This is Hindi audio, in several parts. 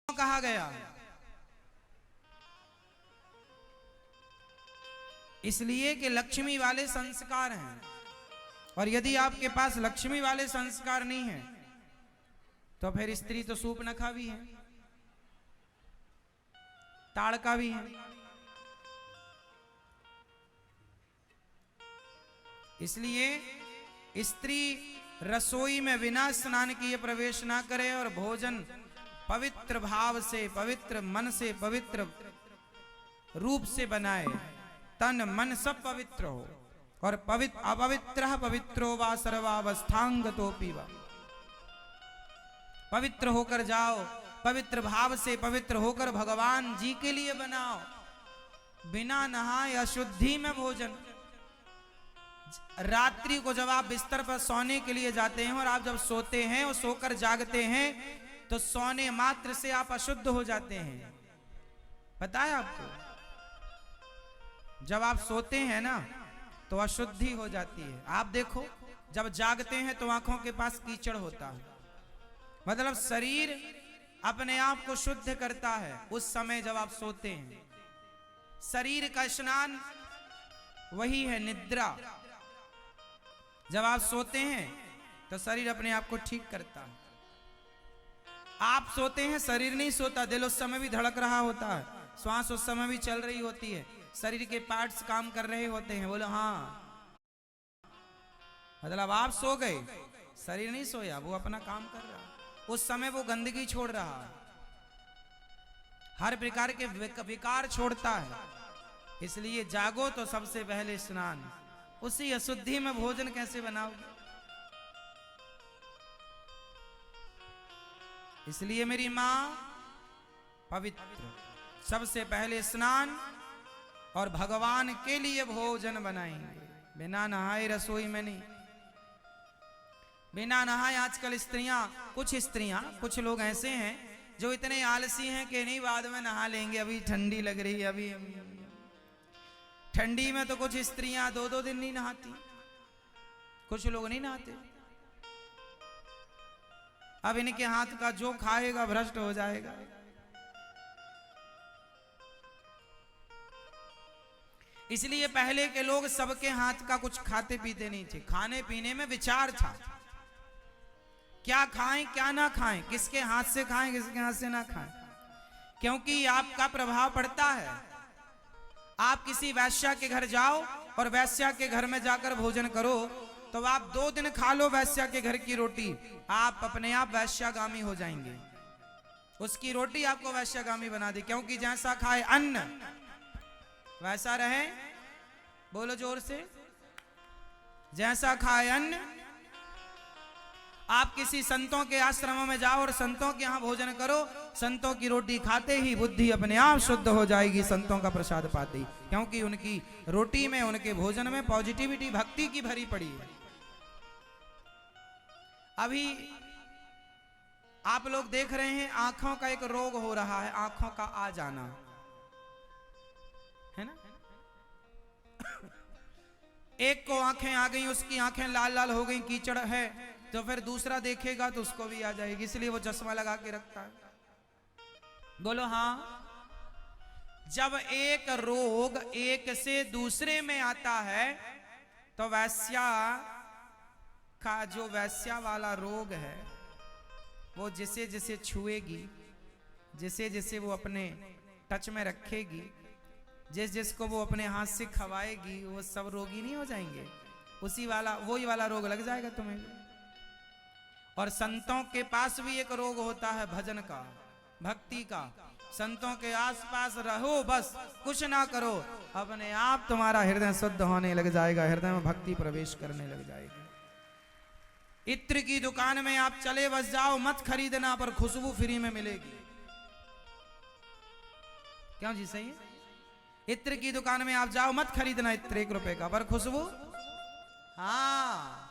कहा गया, इसलिए कि लक्ष्मी वाले संस्कार हैं। और यदि आपके पास लक्ष्मी वाले संस्कार नहीं है तो फिर स्त्री तो सूप नखा भी है, ताड़का भी है। इसलिए स्त्री रसोई में बिना स्नान किए प्रवेश ना करे और भोजन पवित्र भाव से, पवित्र मन से, पवित्र रूप से बनाए, तन मन सब पवित्र हो। और अपवित्र पवित्रो वा सर्वावस्थांगतोपि वा, पवित्र होकर जाओ, पवित्र भाव से पवित्र होकर भगवान जी के लिए बनाओ। बिना नहाए अशुद्धि में भोजन। रात्रि को जब आप बिस्तर पर सोने के लिए जाते हैं और आप जब सोते हैं और सोकर जागते हैं तो सोने मात्र से आप अशुद्ध हो जाते हैं, पता है आपको? जब आप सोते हैं ना तो अशुद्धि हो जाती है। आप देखो जब जागते हैं तो आंखों के पास कीचड़ होता है, मतलब शरीर अपने आप को शुद्ध करता है उस समय जब आप सोते हैं। शरीर का स्नान वही है निद्रा। जब आप सोते हैं तो शरीर अपने आप को ठीक करता है। आप सोते हैं, शरीर नहीं सोता, दिल उस समय भी धड़क रहा होता है, श्वास उस समय भी चल रही होती है, शरीर के पार्ट्स काम कर रहे होते हैं। बोलो हाँ, मतलब आप सो गए, शरीर नहीं सोया, वो अपना काम कर रहा है। उस समय वो गंदगी छोड़ रहा है, हर प्रकार के विकार छोड़ता है। इसलिए जागो तो सबसे पहले स्नान। उसी अशुद्धि में भोजन कैसे बनाओगे? इसलिए मेरी मां पवित्र, सबसे पहले स्नान और भगवान के लिए भोजन बनाएंगे। बिना नहाए रसोई में नहीं। बिना नहाए आजकल कुछ लोग ऐसे हैं जो इतने आलसी हैं कि नहीं बाद में नहा लेंगे, अभी ठंडी लग रही है। अभी ठंडी में तो कुछ स्त्रियां 2-2 दिन नहीं नहाती, कुछ लोग नहीं नहाते। अब इनके हाथ का जो खाएगा भ्रष्ट हो जाएगा। इसलिए पहले के लोग सबके हाथ का कुछ खाते पीते नहीं थे। खाने पीने में विचार था, क्या खाएं क्या ना खाएं, किसके हाथ से खाएं किसके हाथ से ना खाएं, क्योंकि आपका प्रभाव पड़ता है। आप किसी वैश्या के घर जाओ और वैश्या के घर में जाकर भोजन करो तो आप 2 दिन खा लो वैश्या के घर की रोटी, आप अपने आप वैश्यागामी हो जाएंगे। उसकी रोटी आपको वैश्यागामी बना दे, क्योंकि जैसा खाए अन्न वैसा रहे। बोलो जोर से, जैसा खाए अन्न। आप किसी संतों के आश्रमों में जाओ और संतों के यहां भोजन करो, संतों की रोटी खाते ही बुद्धि अपने आप शुद्ध हो जाएगी, संतों का प्रसाद पाते ही, क्योंकि उनकी रोटी में, उनके भोजन में पॉजिटिविटी, भक्ति की भरी पड़ी है। अभी आप लोग देख रहे हैं आंखों का एक रोग हो रहा है, आंखों का आ जाना, है ना? एक को आंखें आ गई, उसकी आंखें लाल लाल हो गई, कीचड़ है, तो फिर दूसरा देखेगा तो उसको भी आ जाएगी, इसलिए वो चश्मा लगा के रखता है। बोलो हाँ। जब एक रोग एक से दूसरे में आता है तो वैश्या का जो वैश्या वाला रोग है वो जिसे जिसे छुएगी, जिसे जिसे वो अपने टच में रखेगी, जिस जिसको वो अपने हाथ से खवाएगी, वो सब रोगी नहीं हो जाएंगे? वही वाला रोग लग जाएगा तुम्हें। और संतों के पास भी एक रोग होता है भजन का, भक्ति का। संतों के आसपास रहो, बस कुछ ना करो, अपने आप तुम्हारा हृदय शुद्ध होने लग जाएगा, हृदय में भक्ति प्रवेश करने लग जाएगी। इत्र की दुकान में आप चले बस जाओ, मत खरीदना, पर खुशबू फ्री में मिलेगी। क्यों जी? सही है। इत्र की दुकान में आप जाओ, मत खरीदना इत्र 1 रुपए का, पर खुशबू, हाँ,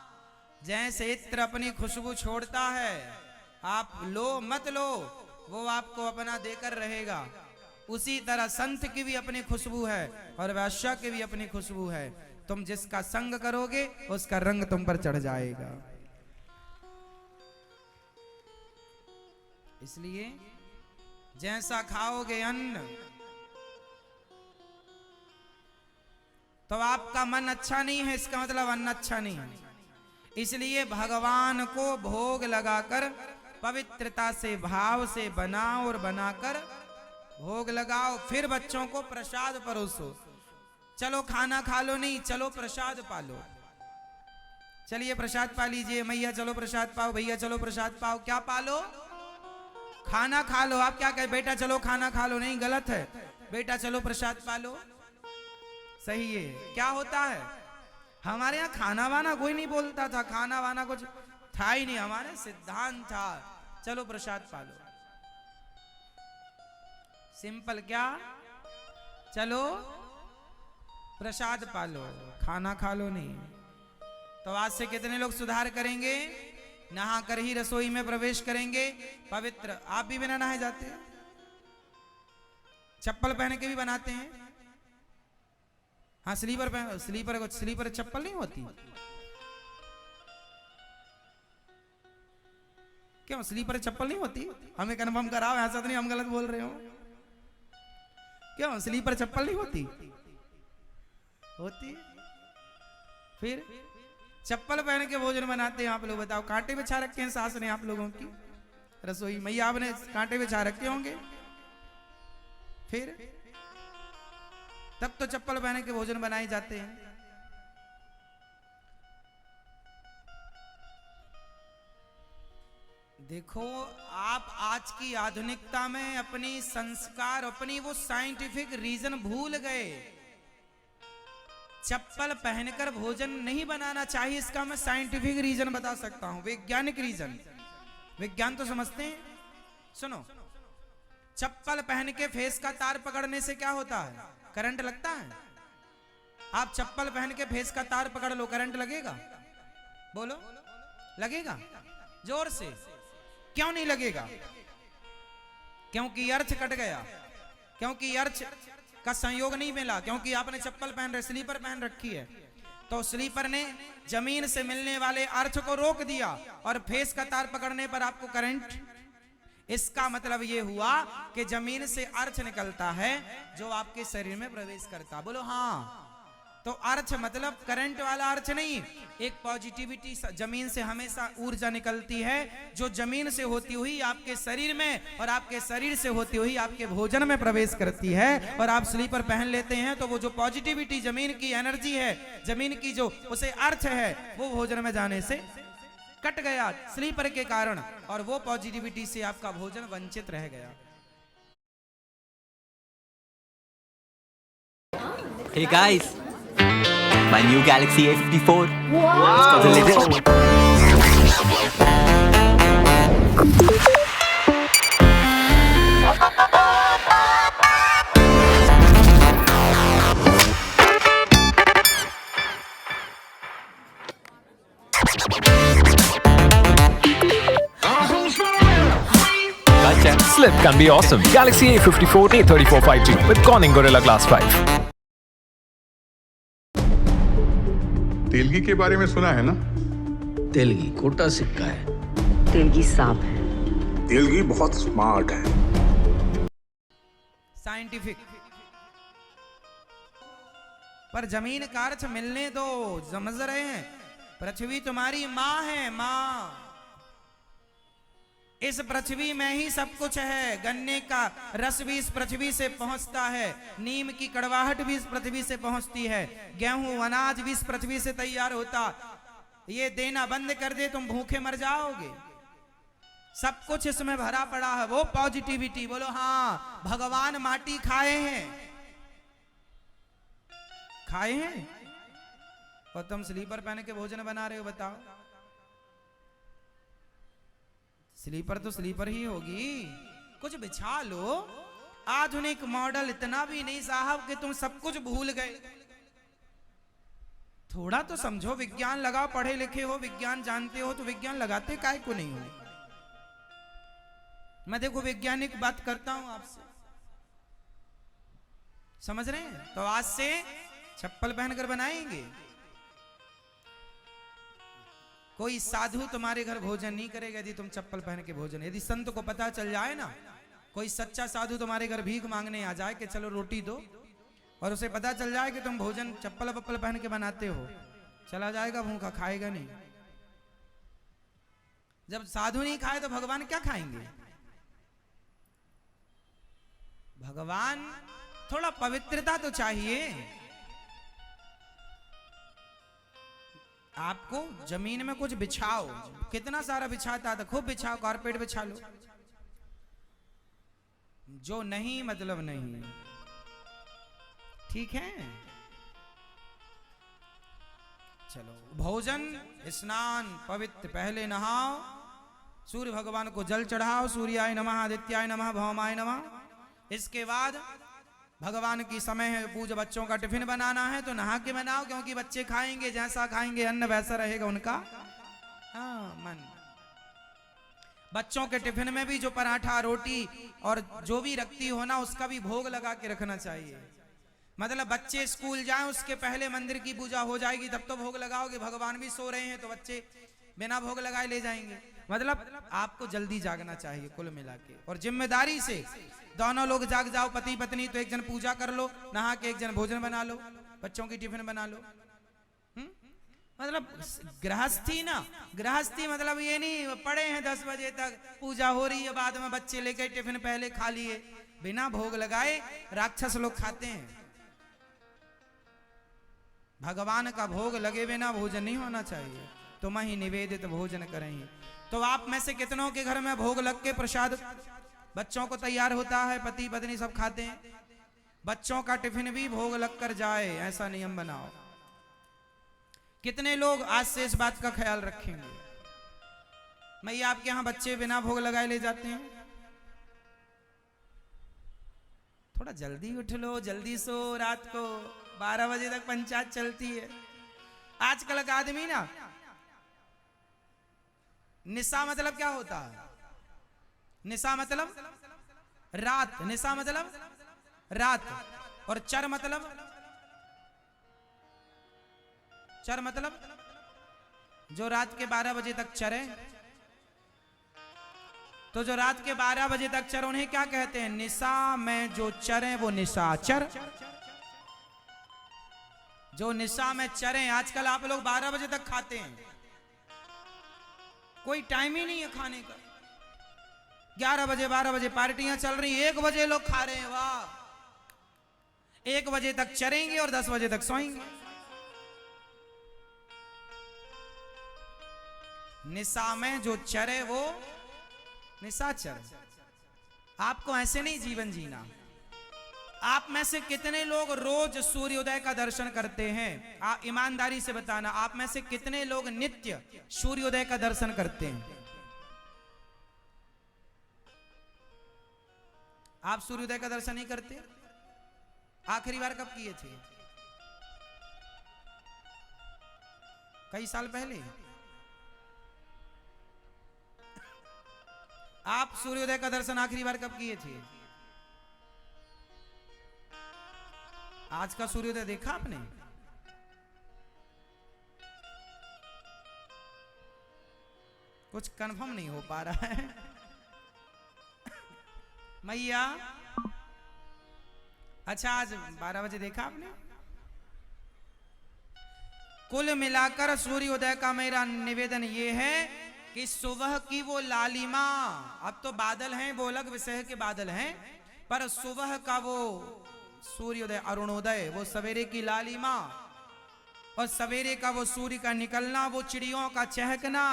जैसे इत्र अपनी खुशबू छोड़ता है, आप लो मत लो, वो आपको अपना देकर रहेगा। उसी तरह संत की भी अपनी खुशबू है और वैश्या की भी अपनी खुशबू है। तुम जिसका संग करोगे उसका रंग तुम पर चढ़ जाएगा। इसलिए जैसा खाओगे अन्न तो आपका मन अच्छा नहीं है, इसका मतलब अन्न अच्छा नहीं है। इसलिए भगवान को भोग लगाकर पवित्रता से भाव से बनाओ और बनाकर भोग लगाओ, फिर बच्चों को प्रसाद परोसो। चलो खाना खा लो नहीं, चलो प्रसाद पालो। चलिए प्रसाद पा लीजिए, मैया चलो प्रसाद पाओ, भैया चलो प्रसाद पाओ। क्या पालो? खाना खा लो। आप क्या कहे, बेटा चलो खाना खा लो? नहीं, गलत है। बेटा चलो प्रसाद पालो, सही है। क्या होता है, हमारे यहाँ खाना वाना कोई नहीं बोलता था, खाना वाना कुछ था ही नहीं, हमारे सिद्धांत था चलो प्रसाद पालो। सिंपल, क्या चलो प्रसाद पालो, खाना खा लो नहीं। तो आज से कितने लोग सुधार करेंगे? नहा कर ही रसोई में प्रवेश करेंगे, पवित्र। आप भी बिना नहाए जाते हैं? चप्पल पहन के भी बनाते हैं? हाँ, स्लीपर पहन, स्लीपर चप्पल नहीं होती क्यों? स्लीपर चप्पल नहीं होती? हमें कन्फर्म कराओ, ऐसा तो नहीं हम गलत बोल रहे हो? क्यों स्लीपर चप्पल नहीं होती? होती। फिर चप्पल पहन के भोजन बनाते हैं आप लोग, बताओ। कांटे बिछा रखे हैं सास ने आप लोगों की रसोई में, आपने कांटे बिछा रखे होंगे, फिर तब तो चप्पल पहन के भोजन बनाए जाते हैं। देखो, आप आज की आधुनिकता में अपनी संस्कार, अपनी वो साइंटिफिक रीजन भूल गए। चप्पल पहनकर भोजन नहीं बनाना चाहिए, इसका मैं साइंटिफिक रीजन बता सकता हूं, वैज्ञानिक रीजन। विज्ञान तो समझते हैं। सुनो, चप्पल पहन के फेस का तार पकड़ने से क्या होता है? करंट लगता है। आप चप्पल पहन के फेस का तार पकड़ लो, करंट लगेगा? बोलो, लगेगा? जोर से। क्यों नहीं लगेगा? क्योंकि अर्थ कट गया, क्योंकि अर्थ का संयोग नहीं मिला, क्योंकि आपने चप्पल पहन रहे, स्लीपर पहन रखी है, तो स्लीपर ने जमीन से मिलने वाले अर्थ को रोक दिया और फेस का तार पकड़ने पर आपको करंट। इसका मतलब यह हुआ कि जमीन से अर्थ निकलता है जो आपके शरीर में प्रवेश करता। बोलो हाँ। तो अर्थ मतलब करंट वाला अर्थ नहीं, एक पॉजिटिविटी जमीन से हमेशा ऊर्जा निकलती है जो जमीन से होती हुई आपके शरीर में और आपके शरीर से होती हुई आपके भोजन में प्रवेश करती है। और आप स्लीपर पहन लेते हैं तो वो जो पॉजिटिविटी, जमीन की एनर्जी है, जमीन की जो उसे अर्थ है, वो भोजन में जाने से कट गया स्लीपर के कारण, और वो पॉजिटिविटी से आपका भोजन वंचित रह गया। Hey guys, my new Galaxy A54. Wow. It's got the little. Gotcha. Slip can be awesome. Galaxy A54, A34 5G with Corning Gorilla Glass 5. Telgi के बारे में सुना है ना? तेलगी खोटा सिक्का है। तेलगी सांप है। तेलगी बहुत स्मार्ट है। साइंटिफिक। पर जमीन का अर्थ मिलने दो, समझ रहे हैं? पृथ्वी तुम्हारी माँ है, माँ। इस पृथ्वी में ही सब कुछ है। गन्ने का रस भी इस पृथ्वी से पहुंचता है, नीम की कड़वाहट भी इस पृथ्वी से पहुंचती है, गेहूं अनाज भी इस पृथ्वी से तैयार होता। ये देना बंद कर दे तुम भूखे मर जाओगे। सब कुछ इसमें भरा पड़ा है, वो पॉजिटिविटी। बोलो हाँ। भगवान माटी खाए हैं, खाए हैं, और तुम स्लीपर पहन के भोजन बना रहे हो, बताओ। स्लीपर तो स्लीपर ही होगी, कुछ बिछा लो। आधुनिक मॉडल इतना भी नहीं साहब कि तुम सब कुछ भूल गए। थोड़ा तो समझो, विज्ञान लगाओ। पढ़े लिखे हो, विज्ञान जानते हो, तो विज्ञान लगाते काहे को नहीं हो? मैं देखो वैज्ञानिक बात करता हूं आपसे, समझ रहे हैं? तो आज से चप्पल पहनकर बनाएंगे। कोई साधु तुम्हारे घर भोजन नहीं करेगा यदि तुम चप्पल पहन के भोजन। यदि संत को पता चल जाए ना, कोई सच्चा साधु तुम्हारे घर भीख मांगने आ जाए कि चलो रोटी दो, और उसे पता चल जाए कि तुम भोजन चप्पल वप्पल पहन के बनाते हो, चला जाएगा भूखा, खाएगा नहीं। जब साधु नहीं खाए तो भगवान क्या खाएंगे? भगवान थोड़ा पवित्रता तो चाहिए। आपको जमीन में कुछ बिछाओ, कितना सारा बिछाता था, खूब बिछाओ, कारपेट बिछा लो। जो नहीं मतलब नहीं, ठीक है। चलो भोजन, स्नान, पवित्र, पहले नहाओ, सूर्य भगवान को जल चढ़ाओ, सूर्याय नमः, आदित्याय नमः, भौमाय नमः। इसके बाद भगवान की समय है, पूजा, बच्चों का टिफिन बनाना है तो नहा के बनाओ, क्योंकि बच्चे खाएंगे, जैसा खाएंगे अन्न वैसा रहेगा उनका मन। बच्चों के टिफिन में भी जो पराठा, रोटी और जो भी रखती हो ना, उसका भी भोग लगा के रखना चाहिए। मतलब बच्चे स्कूल जाएं उसके पहले मंदिर की पूजा हो जाएगी, तब तो भोग लगाओगे। भगवान भी सो रहे हैं तो बच्चे बिना भोग लगाए ले जाएंगे। मतलब आपको जल्दी जागना चाहिए कुल मिला के, और जिम्मेदारी से दोनों लोग जाग जाओ, पति पत्नी। तो एक जन पूजा कर लो, नहा के एक जन भोजन बना लो, बच्चों की टिफिन बना लो। मतलब गृहस्थी ना, गृहस्थी मतलब ये नहीं पड़े हैं 10 बजे तक, पूजा हो रही है, बाद में बच्चे लेके टिफिन पहले खा लिए, बिना भोग लगाए। राक्षस लोग खाते हैं। भगवान का भोग लगे बिना भोजन नहीं होना चाहिए। तुम ही निवेदित भोजन करेंगे। तो आप में से कितनों के घर में भोग लग के प्रसाद बच्चों को तैयार होता है, पति पत्नी सब खाते हैं? बच्चों का टिफिन भी भोग लग कर जाए, ऐसा नियम बनाओ। कितने लोग आज से इस बात का ख्याल रखेंगे? मैया आपके यहां बच्चे बिना भोग लगाए ले जाते हैं? थोड़ा जल्दी उठ लो, जल्दी सो। रात को 12 बजे तक पंचायत चलती है। आजकल का आदमी ना, निशा मतलब क्या होता है? निशा मतलब रात, निशा मतलब रात, और चर मतलब, चर मतलब जो रात के 12 बजे तक चरे। तो जो रात के 12 बजे तक चर, उन्हें क्या कहते हैं? निशा में जो चरे वो निशाचर। जो निशा में चरे। आजकल आप लोग 12 बजे तक खाते हैं, कोई टाइम ही नहीं है खाने का। 11 बजे 12 बजे पार्टियां चल रही, 1 बजे लोग खा रहे हैं। वाह! 1 बजे तक चरेंगे और 10 बजे तक सोएंगे। निशा में जो चरे वो निशाचर। आपको ऐसे नहीं जीवन जीना। आप में से कितने लोग रोज सूर्योदय का दर्शन करते हैं? आप ईमानदारी से बताना, आप में से कितने लोग नित्य सूर्योदय का दर्शन करते हैं? आप सूर्योदय का दर्शन नहीं करते? आखिरी बार कब किए थे? कई साल पहले। आप सूर्योदय का दर्शन आखिरी बार कब किए थे? आज का सूर्योदय देखा आपने? कुछ कंफर्म नहीं हो पा रहा है। मैया, अच्छा आज 12 बजे देखा आपने? कुल मिलाकर सूर्योदय का मेरा निवेदन ये है कि सुबह की वो लालिमा, अब तो बादल हैं, वो अलग विषय के बादल हैं, पर सुबह का वो सूर्योदय, अरुणोदय, वो सवेरे की लालिमा, और सवेरे का वो सूर्य का निकलना, वो चिड़ियों का चहकना,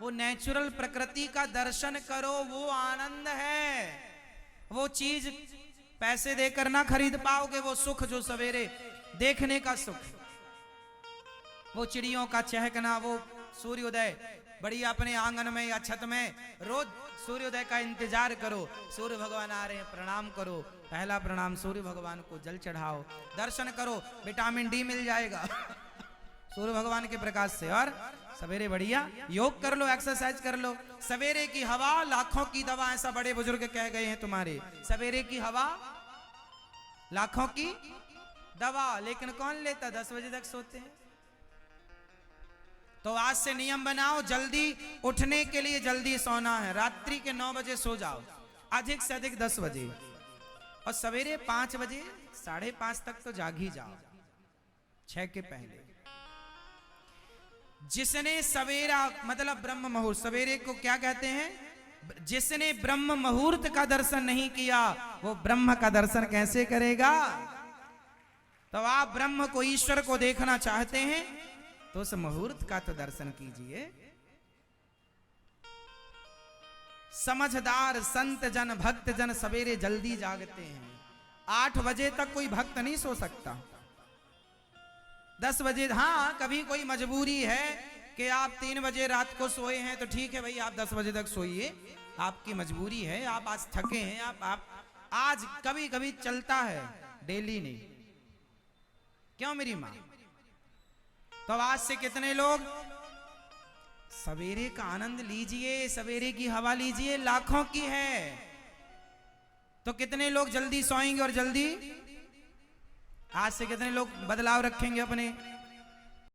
वो नेचुरल प्रकृति का दर्शन करो, वो आनंद है। वो चीज पैसे देकर ना खरीद पाओगे, वो सुख जो सवेरे देखने का सुख, वो चिड़ियों का चहकना, वो सूर्योदय। बढ़िया अपने आंगन में या छत में रोज सूर्योदय का इंतजार करो। सूर्य भगवान आ रहे हैं, प्रणाम करो। पहला प्रणाम सूर्य भगवान को, जल चढ़ाओ, दर्शन करो, विटामिन डी मिल जाएगा सूर्य भगवान के प्रकाश से। और सवेरे बढ़िया योग कर लो, एक्सरसाइज कर लो। सवेरे की हवा लाखों की दवा, ऐसा बड़े बुजुर्ग कह गए हैं तुम्हारे। सवेरे की हवा लाखों की दवा, लेकिन कौन लेता? 10 बजे तक सोते हैं। तो आज से नियम बनाओ, जल्दी उठने के लिए जल्दी सोना है। रात्रि के 9 बजे सो जाओ। अधिक से अधिक 10 बजे, और सवेरे 5 बजे 5:30 तक तो जाग ही जाओ, 6 के पहले। जिसने सवेरा मतलब ब्रह्म मुहूर्त, सवेरे को क्या कहते हैं? जिसने ब्रह्म मुहूर्त का दर्शन नहीं किया वो ब्रह्म का दर्शन कैसे करेगा? तो आप ब्रह्म को, ईश्वर को देखना चाहते हैं तो उस मुहूर्त का तो दर्शन कीजिए। समझदार संत जन, भक्त जन सवेरे जल्दी जागते हैं। 8 बजे तक कोई भक्त नहीं सो सकता। 10 बजे, हाँ कभी कोई मजबूरी है कि आप 3 बजे रात को सोए हैं तो ठीक है भाई, आप 10 बजे तक सोइए, आपकी मजबूरी है, आप आज थके हैं, आप आज कभी कभी चलता है, डेली नहीं। क्यों मेरी माँ? तो आज से कितने लोग सवेरे का आनंद लीजिए, सवेरे की हवा लीजिए, लाखों की है। तो कितने लोग जल्दी सोएंगे और जल्दी, आज से कितने लोग बदलाव रखेंगे अपने